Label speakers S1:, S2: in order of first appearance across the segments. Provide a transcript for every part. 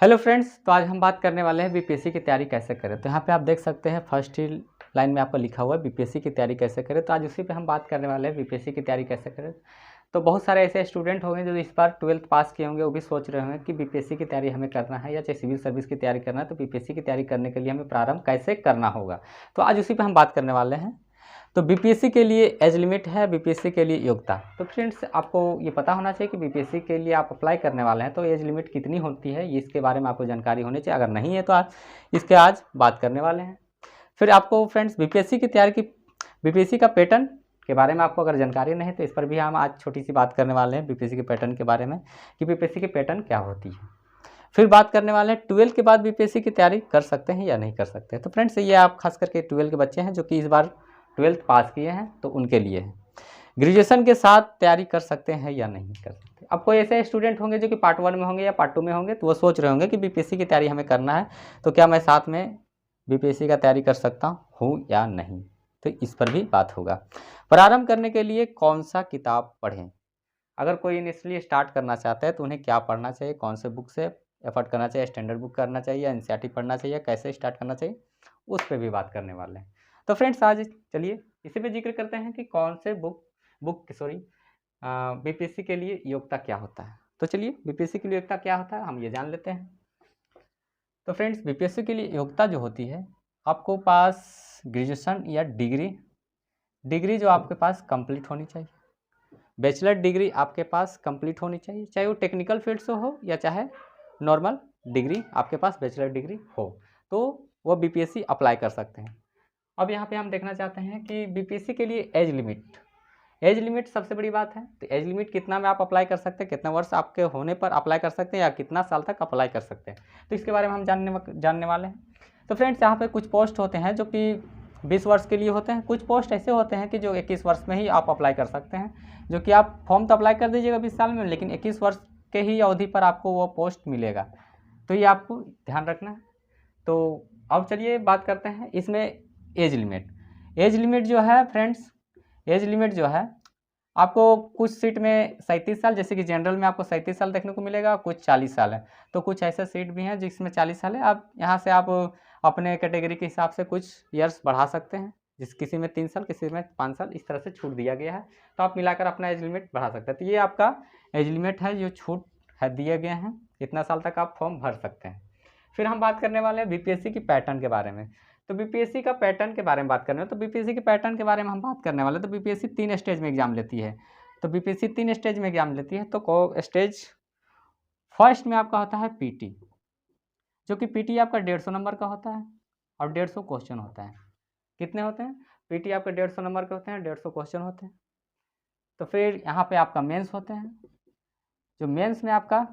S1: Hello friends, तो आज हम बात करने वाले हैं बीपीएससी की तैयारी कैसे करें। तो यहाँ पे आप देख सकते हैं फर्स्ट ही लाइन में आपका लिखा हुआ है बीपीएससी की तैयारी कैसे करें। तो आज उसी पे हम बात करने वाले हैं बीपीएससी की तैयारी कैसे करें। तो बहुत सारे ऐसे स्टूडेंट होंगे जो इस बार 12th पास किए होंगे, वो भी सोच रहे होंगे कि बीपीएससी की तैयारी हमें करना है या चाहे सिविल सर्विस की तैयारी करना है, तो बीपीएससी की तैयारी करने के लिए हमें प्रारंभ कैसे करना होगा। तो आज उसी पर हम बात करने वाले हैं। तो बीपीएससी के लिए एज लिमिट है, बीपीएससी के लिए योग्यता। तो फ्रेंड्स, आपको ये पता होना चाहिए कि बीपीएससी के लिए आप अप्लाई करने वाले हैं तो एज लिमिट कितनी होती है, ये इसके बारे में आपको जानकारी होनी चाहिए। अगर नहीं है तो आज बात करने वाले हैं। फिर आपको फ्रेंड्स बीपीएससी की तैयारी की बीपीएससी का पैटर्न के बारे में आपको अगर जानकारी नहीं है तो इस पर भी हम आज छोटी सी बात करने वाले हैं बीपीएससी के पैटर्न के बारे में कि बीपीएससी की पैटर्न क्या होती है। फिर बात करने वाले हैं 12 के बाद बीपीएससी की तैयारी कर सकते हैं या नहीं कर सकते हैं। तो फ्रेंड्स, ये आप खास करके 12 के बच्चे हैं जो कि इस बार 12th पास किए हैं तो उनके लिए है। ग्रेजुएशन के साथ तैयारी कर सकते हैं या नहीं कर सकते। अब कोई ऐसे स्टूडेंट होंगे जो कि पार्ट 1 में होंगे या पार्ट 2 में होंगे, तो वो सोच रहे होंगे कि बीपीएससी की तैयारी हमें करना है, तो क्या मैं साथ में बीपीएससी का तैयारी कर सकता हूँ या नहीं। तो इस पर भी बात होगा। प्रारंभ करने के लिए कौन सा किताब पढ़ें। अगर कोई इनिशियली स्टार्ट करना चाहता है तो उन्हें क्या पढ़ना चाहिए, कौन से बुक से एफर्ट करना चाहिए, स्टैंडर्ड बुक करना चाहिए या एनसीईआरटी पढ़ना चाहिए, कैसे स्टार्ट करना चाहिए, उस पर भी बात करने वाले हैं। तो फ्रेंड्स, आज चलिए इसी पे जिक्र करते हैं कि कौन से बीपीएससी के लिए योग्यता क्या होता है। तो चलिए बीपीएससी के लिए योग्यता क्या होता है हम ये जान लेते हैं। तो फ्रेंड्स, बीपीएससी के लिए योग्यता जो होती है, आपको पास ग्रेजुएशन या डिग्री जो आपके पास कंप्लीट होनी चाहिए। बैचलर डिग्री आपके पास कंप्लीट होनी चाहिए, चाहे वो टेक्निकल फील्ड से हो या चाहे नॉर्मल डिग्री आपके पास बैचलर डिग्री हो, तो वो बीपीएससी अप्लाई कर सकते हैं। अब यहाँ पे हम देखना चाहते हैं कि बीपीएससी के लिए एज लिमिट सबसे बड़ी बात है। तो एज लिमिट कितना में आप अप्लाई कर सकते हैं, कितना वर्ष आपके होने पर अप्लाई कर सकते हैं या कितना साल तक अप्लाई कर सकते हैं, तो इसके बारे में हम जानने वाले हैं। तो फ्रेंड्स, यहाँ पे कुछ पोस्ट होते हैं जो कि 20 वर्ष के लिए होते हैं, कुछ पोस्ट ऐसे होते हैं कि जो 21 वर्ष में ही आप अप्लाई कर सकते हैं, जो कि आप फॉर्म तो अप्लाई कर दीजिएगा 20 साल में, लेकिन 21 वर्ष के ही अवधि पर आपको वो पोस्ट मिलेगा। तो ये आपको ध्यान रखना है। तो अब चलिए बात करते हैं इसमें एज लिमिट जो है फ्रेंड्स, एज लिमिट जो है आपको कुछ सीट में 37 साल, जैसे कि जनरल में आपको 37 साल देखने को मिलेगा, कुछ 40 साल है। तो कुछ ऐसे सीट भी हैं जिसमें 40 साल है। आप यहाँ से आप अपने कैटेगरी के हिसाब से कुछ ईयर्स बढ़ा सकते हैं, किसी में 3 साल, किसी में 5 साल, इस तरह से छूट दिया गया है। तो आप मिलाकर अपना एज लिमिट बढ़ा सकते हैं। तो ये आपका एज लिमिट है जो छूट है दिए गए हैं, इतना साल तक आप फॉर्म भर सकते हैं। फिर हम बात करने वाले हैं बीपीएससी की पैटर्न के बारे में। तो बीपीएससी का पैटर्न के बारे में बात करना है, तो बीपीएससी के पैटर्न के बारे में हम बात करने वाले हैं। तो बीपीएससी 3 स्टेज में एग्जाम लेती है। तो बीपीएससी 3 स्टेज में एग्जाम लेती है। तो स्टेज फर्स्ट में आपका होता है पीटी, जो कि पीटी आपका 150 नंबर का होता है और 150 क्वेश्चन होता है। कितने होते हैं? पीटी आपके 150 नंबर के होते हैं, 150 क्वेश्चन होते हैं। तो फिर यहाँ पे आपका मेंस होते हैं, जो मेंस में आपका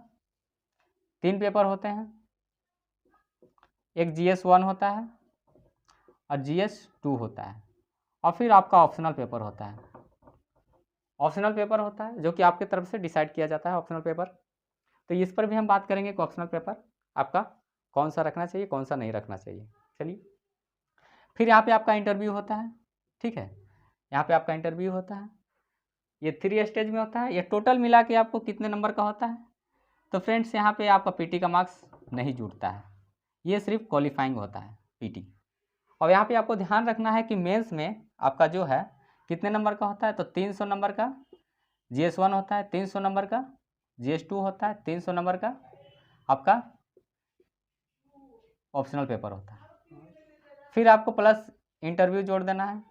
S1: 3 पेपर होते हैं। एक GS1 होता है और GS2 होता है, और फिर आपका ऑप्शनल पेपर होता है। ऑप्शनल पेपर होता है जो कि आपकी तरफ से डिसाइड किया जाता है ऑप्शनल पेपर। तो इस पर भी हम बात करेंगे कि ऑप्शनल पेपर आपका कौन सा रखना चाहिए, कौन सा नहीं रखना चाहिए। चलिए, फिर यहाँ पे आपका इंटरव्यू होता है। ठीक है, यहाँ पे आपका इंटरव्यू होता है। ये 3 स्टेज में होता है। ये टोटल मिला के आपको कितने नंबर का होता है? तो फ्रेंड्स, यहाँ पे आपका पीटी का मार्क्स नहीं जुड़ता है, ये सिर्फ क्वालिफाइंग होता है पीटी। और यहाँ पे आपको ध्यान रखना है कि मेंस में आपका जो है कितने नंबर का होता है? तो 300 नंबर का GS1 होता है, 300 नंबर का GS2 होता है, 300 नंबर का आपका ऑप्शनल पेपर होता है। फिर आपको प्लस इंटरव्यू जोड़ देना है।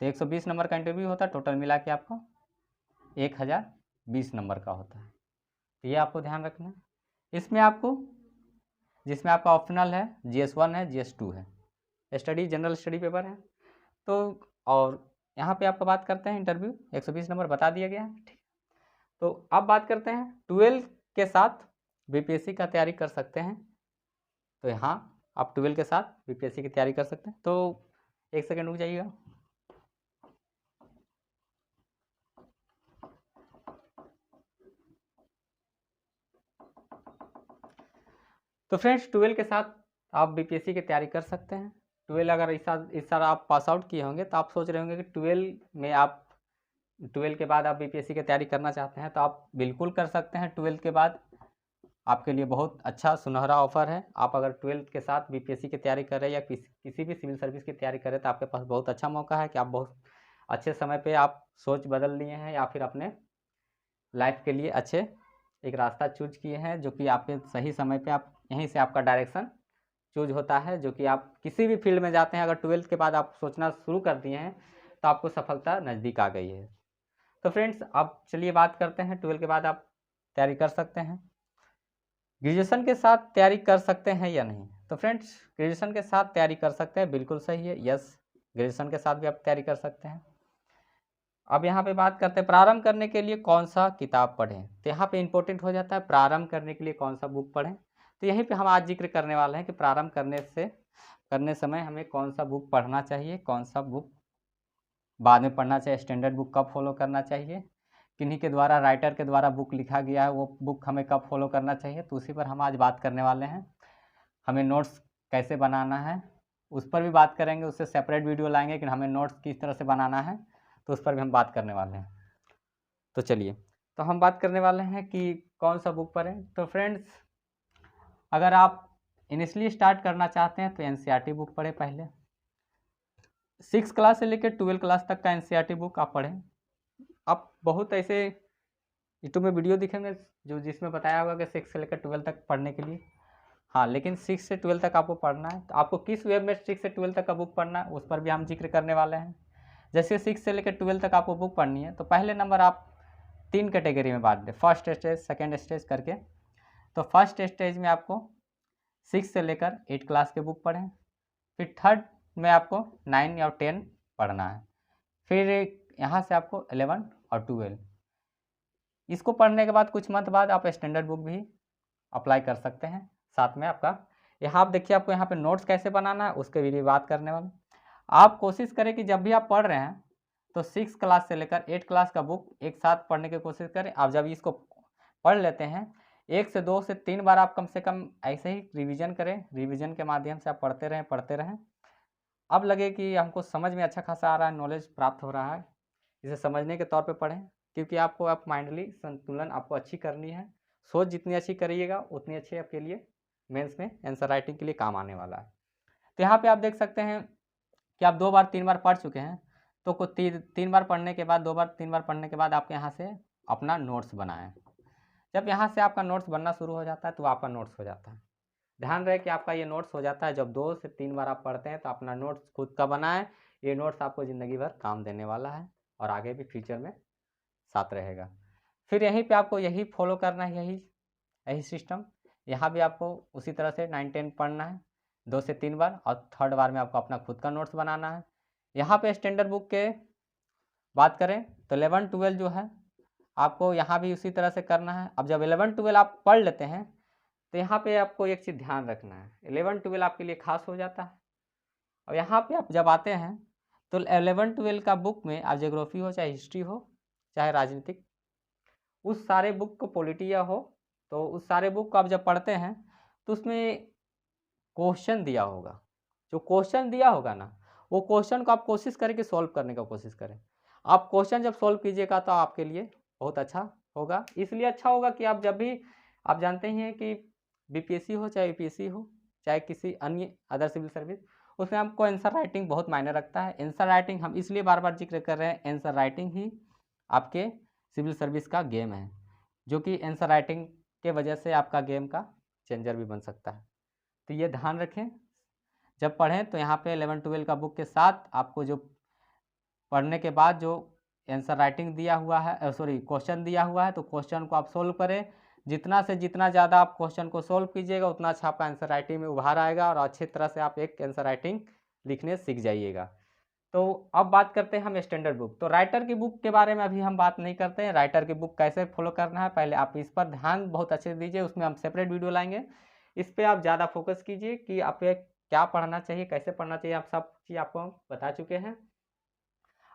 S1: तो 120 नंबर का इंटरव्यू होता है, टोटल मिला के आपको 1020 नंबर का होता है। तो ये आपको ध्यान रखना है। इसमें आपको जिसमें आपका ऑप्शनल है GS1 है, GS2 है, स्टडी जनरल स्टडी पेपर है। तो और यहाँ पे आपका बात करते हैं इंटरव्यू 120 नंबर बता दिया गया है। ठीक, तो अब बात करते हैं 12 के साथ बीपीएससी का तैयारी कर सकते हैं। तो यहाँ आप 12 के साथ बीपीएससी की तैयारी कर सकते हैं। तो एक सेकेंड रुक जाइएगा। तो फ्रेंड्स, 12 के साथ आप बीपीएससी की तैयारी कर सकते हैं। 12 अगर इस साल आप पास आउट किए होंगे तो आप सोच रहे होंगे कि 12 के बाद आप बीपीएससी की तैयारी करना चाहते हैं, तो आप बिल्कुल कर सकते हैं 12 के बाद। आपके लिए बहुत अच्छा सुनहरा ऑफर है। आप अगर 12th के साथ बीपीएससी की तैयारी कर रहे हैं या किसी भी सिविल सर्विस की तैयारी कर रहे हैं तो आपके पास बहुत अच्छा मौका है कि आप बहुत अच्छे समय पे आप सोच बदल लिए हैं या फिर अपने लाइफ के लिए अच्छे एक रास्ता चूज किए हैं, जो कि आपके सही समय पे आप यहीं से आपका डायरेक्शन चूज होता है, जो कि आप किसी भी फील्ड में जाते हैं अगर 12th के बाद आप सोचना शुरू कर दिए हैं तो आपको सफलता नज़दीक आ गई है। तो फ्रेंड्स अब चलिए बात करते हैं 12th के बाद आप तैयारी कर सकते हैं, ग्रेजुएशन के साथ तैयारी कर सकते हैं या नहीं। तो फ्रेंड्स ग्रेजुएशन के साथ तैयारी कर सकते हैं, बिल्कुल सही है, यस ग्रेजुएशन के साथ भी आप तैयारी कर सकते हैं। अब यहाँ पे बात करते हैं प्रारंभ करने के लिए कौन सा किताब पढ़ें। तो यहाँ पे इंपॉर्टेंट हो जाता है प्रारंभ करने के लिए कौन सा बुक पढ़ें। तो यहीं पे हम आज जिक्र करने वाले हैं कि प्रारंभ करने समय हमें कौन सा बुक पढ़ना चाहिए, कौन सा बुक बाद में पढ़ना चाहिए, स्टैंडर्ड बुक कब फॉलो करना चाहिए, किन्हीं के द्वारा राइटर के द्वारा बुक लिखा गया है वो बुक हमें कब फॉलो करना चाहिए। तो उसी पर हम आज बात करने वाले हैं। हमें नोट्स कैसे बनाना है उस पर भी बात करेंगे, उससे सेपरेट वीडियो लाएंगे कि हमें नोट्स किस तरह से बनाना है, तो उस पर भी हम बात करने वाले हैं। तो चलिए, तो हम बात करने वाले हैं कि कौन सा बुक पढ़ें। तो फ्रेंड्स अगर आप इनिशियली स्टार्ट करना चाहते हैं तो एनसीईआरटी बुक पढ़ें। पहले 6 क्लास से लेकर 12 क्लास तक का एनसीईआरटी बुक आप पढ़ें। आप बहुत ऐसे यूट्यूब में वीडियो दिखेंगे जो जिसमें बताया होगा कि 6 से लेकर 12 तक पढ़ने के लिए, हाँ, लेकिन 6 से 12 तक आपको पढ़ना है। तो आपको किस वेब में 6 से 12 तक का बुक पढ़ना है उस पर भी हम जिक्र करने वाले हैं। जैसे 6 से लेकर 12 तक आपको बुक पढ़नी है तो पहले नंबर आप 3 कैटेगरी में बांट दें, फर्स्ट स्टेज सेकेंड स्टेज करके। तो फर्स्ट स्टेज में आपको 6 से लेकर 8 क्लास के बुक पढ़ें, फिर थर्ड में आपको 9 या 10 पढ़ना है, फिर यहाँ से आपको 11 और 12। इसको पढ़ने के बाद कुछ मंथ बाद आप स्टैंडर्ड बुक भी अप्लाई कर सकते हैं। साथ में आपका यहाँ आप देखिए आपको यहाँ पे नोट्स कैसे बनाना है उसके भी बात करने वाले। आप कोशिश करें कि जब भी आप पढ़ रहे हैं तो 6 क्लास से लेकर 8 क्लास का बुक एक साथ पढ़ने की कोशिश करें। आप जब इसको पढ़ लेते हैं 1 से 2 से 3 बार आप कम से कम ऐसे ही रिवीजन करें, रिवीजन के माध्यम से आप पढ़ते रहें। अब लगे कि हमको समझ में अच्छा खासा आ रहा है, नॉलेज प्राप्त हो रहा है, इसे समझने के तौर पे पढ़ें, क्योंकि आपको आप माइंडली संतुलन आपको अच्छी करनी है। सोच जितनी अच्छी करिएगा उतनी अच्छी आपके लिए मेंस में आंसर राइटिंग के लिए काम आने वाला है। तो यहाँ पे आप देख सकते हैं कि आप 2 बार 3 बार पढ़ चुके हैं, तो को 3 बार पढ़ने के बाद 2 बार 3 बार पढ़ने के बाद आपके यहाँ से अपना नोट्स बनाएं। जब यहाँ से आपका नोट्स बनना शुरू हो जाता है तो आपका नोट्स हो जाता है। ध्यान रहे कि आपका ये नोट्स हो जाता है जब 2 से 3 बार आप पढ़ते हैं तो अपना नोट्स खुद का बनाएं। ये नोट्स आपको ज़िंदगी भर काम देने वाला है और आगे भी फ्यूचर में साथ रहेगा। फिर यहीं पे आपको यही फॉलो करना है, यही सिस्टम यहाँ भी आपको उसी तरह से 9-10 पढ़ना है 2 से 3 बार, और थर्ड बार में आपको अपना खुद का नोट्स बनाना है। यहाँ पे स्टैंडर्ड बुक के बात करें तो 11-12 जो है आपको यहाँ भी उसी तरह से करना है। अब जब 11-12 आप पढ़ लेते हैं तो यहाँ पे आपको एक चीज़ ध्यान रखना है, 11-12 आपके लिए खास हो जाता है। और यहाँ पे आप जब आते हैं तो 11-12 का बुक में आप ज्योग्राफी हो चाहे हिस्ट्री हो चाहे राजनीतिक, उस सारे बुक को पॉलिटिया हो, तो उस सारे बुक को आप जब पढ़ते हैं तो उसमें क्वेश्चन दिया होगा। जो क्वेश्चन दिया होगा ना वो क्वेश्चन को आप कोशिश करें कि सॉल्व करने का कोशिश करें। आप क्वेश्चन जब सॉल्व कीजिएगा तो आपके लिए बहुत अच्छा होगा। इसलिए अच्छा होगा कि आप जब भी आप जानते हैं कि बीपीएससी हो चाहे यूपीएससी हो चाहे किसी अन्य अदर सिविल सर्विस, उसमें आपको आंसर राइटिंग बहुत मायने रखता है। आंसर राइटिंग हम इसलिए बार बार जिक्र कर रहे हैं, आंसर राइटिंग ही आपके सिविल सर्विस का गेम है, जो कि आंसर राइटिंग के वजह से आपका गेम का चेंजर भी बन सकता है। तो ये ध्यान रखें जब पढ़ें तो यहाँ पे 11-12 का बुक के साथ आपको जो पढ़ने के बाद जो आंसर राइटिंग दिया हुआ है, सॉरी क्वेश्चन दिया हुआ है, तो क्वेश्चन को आप सोल्व करें। जितना से जितना ज़्यादा आप क्वेश्चन को सोल्व कीजिएगा उतना अच्छा आपका आंसर राइटिंग में उभार आएगा और अच्छी तरह से आप एक आंसर राइटिंग लिखने सीख जाइएगा। तो अब बात करते हैं हम स्टैंडर्ड बुक। तो राइटर की बुक के बारे में अभी हम बात नहीं करते हैं, राइटर की बुक कैसे फॉलो करना है पहले आप इस पर ध्यान बहुत अच्छे से दीजिए, उसमें हम सेपरेट वीडियो लाएंगे। इस पर आप ज़्यादा फोकस कीजिए कि आप क्या पढ़ना चाहिए, कैसे पढ़ना चाहिए, आप सब चीज़ आपको बता चुके हैं।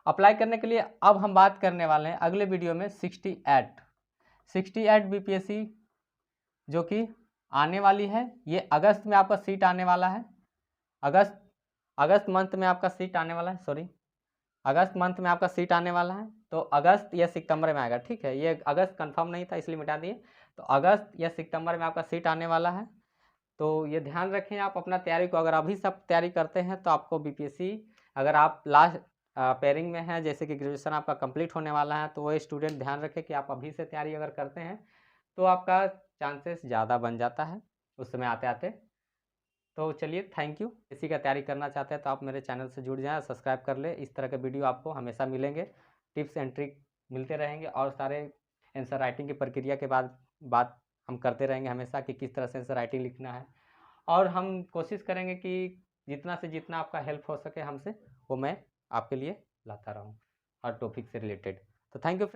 S1: अप्लाई करने के लिए अब हम बात करने वाले हैं अगले वीडियो में 68 बीपीएससी जो कि आने वाली है। ये अगस्त में आपका सीट आने वाला है, अगस्त मंथ में आपका सीट आने वाला है, सॉरी अगस्त मंथ में आपका सीट आने वाला है। तो अगस्त या सितंबर में आएगा, ठीक है, ये अगस्त कंफर्म नहीं था इसलिए मिटा दिए। तो अगस्त या सितंबर में आपका सीट आने वाला है। तो ये ध्यान रखें आप अपना तैयारी को, अगर अभी सब तैयारी करते हैं तो आपको बीपीएससी, अगर आप लास्ट पेयरिंग में हैं, जैसे कि ग्रेजुएशन आपका कंप्लीट होने वाला है, तो वो स्टूडेंट ध्यान रखें कि आप अभी से तैयारी अगर करते हैं तो आपका चांसेस ज़्यादा बन जाता है उस समय आते आते। तो चलिए, थैंक यू। इसी का तैयारी करना चाहते हैं तो आप मेरे चैनल से जुड़ जाएं, सब्सक्राइब कर ले। इस तरह के वीडियो आपको हमेशा मिलेंगे, टिप्स एंड ट्रिक मिलते रहेंगे, और सारे आंसर राइटिंग की प्रक्रिया के बाद बात हम करते रहेंगे हमेशा कि किस तरह से आंसर राइटिंग लिखना है। और हम कोशिश करेंगे कि जितना से जितना आपका हेल्प हो सके हमसे, वो मैं आपके लिए लाता रहूँ हर टॉपिक से रिलेटेड। तो थैंक यू।